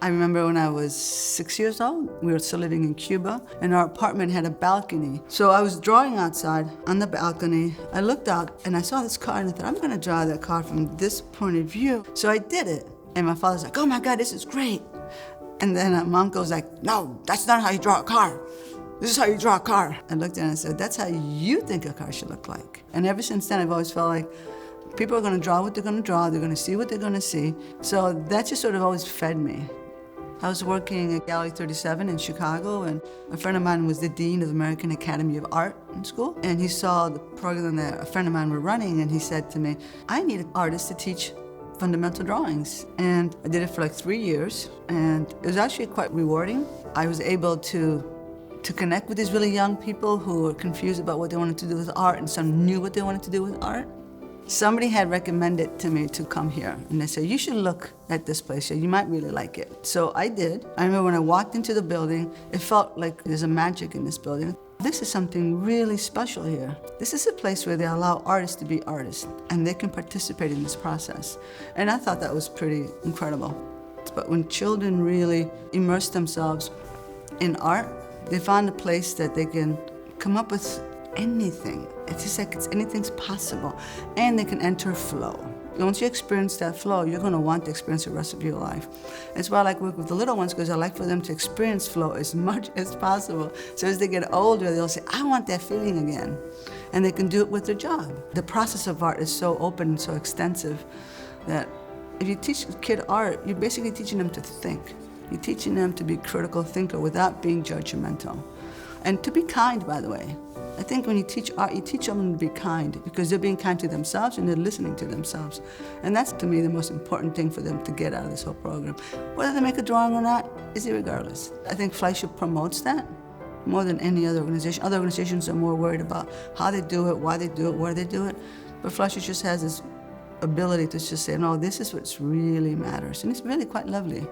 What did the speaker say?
I remember when I was 6 years old, we were still living in Cuba, and our apartment had a balcony. So I was drawing outside on the balcony. I looked out and I saw this car and I thought, I'm gonna draw that car from this point of view. So I did it. And my father's like, oh my God, this is great. And then my mom goes like, no, that's not how you draw a car. This is how you draw a car. I looked at it and I said, that's how you think a car should look like. And ever since then, I've always felt like people are gonna draw what they're gonna draw, they're gonna see what they're gonna see. So that just sort of always fed me. I was working at Gallery 37 in Chicago, and a friend of mine was the dean of the American Academy of Art in school, and he saw the program that a friend of mine were running, and he said to me, I need artists to teach fundamental drawings. And I did it for like 3 years, and it was actually quite rewarding. I was able to connect with these really young people who were confused about what they wanted to do with art, and some knew what they wanted to do with art. Somebody had recommended to me to come here, and they said, you should look at this place here, you might really like it. So I did. I remember when I walked into the building, it felt like there's a magic in this building. This is something really special here. This is a place where they allow artists to be artists, and they can participate in this process. And I thought that was pretty incredible. But when children really immerse themselves in art, they find a place that they can come up with anything. It's just like anything's possible, and they can enter flow. Once you experience that flow, you're going to want to experience the rest of your life. That's why I like work with the little ones, because I like for them to experience flow as much as possible. So as they get older, they'll say, I want that feeling again. And they can do it with their job. The process of art is so open and so extensive that if you teach a kid art, you're basically teaching them to think. You're teaching them to be a critical thinker without being judgmental. And to be kind, by the way. I think when you teach art, you teach them to be kind, because they're being kind to themselves and they're listening to themselves. And that's, to me, the most important thing for them to get out of this whole program. Whether they make a drawing or not is irregardless. I think Fleischer promotes that more than any other organization. Other organizations are more worried about how they do it, why they do it, where they do it. But Fleischer just has this ability to just say, no, this is what really matters. And it's really quite lovely.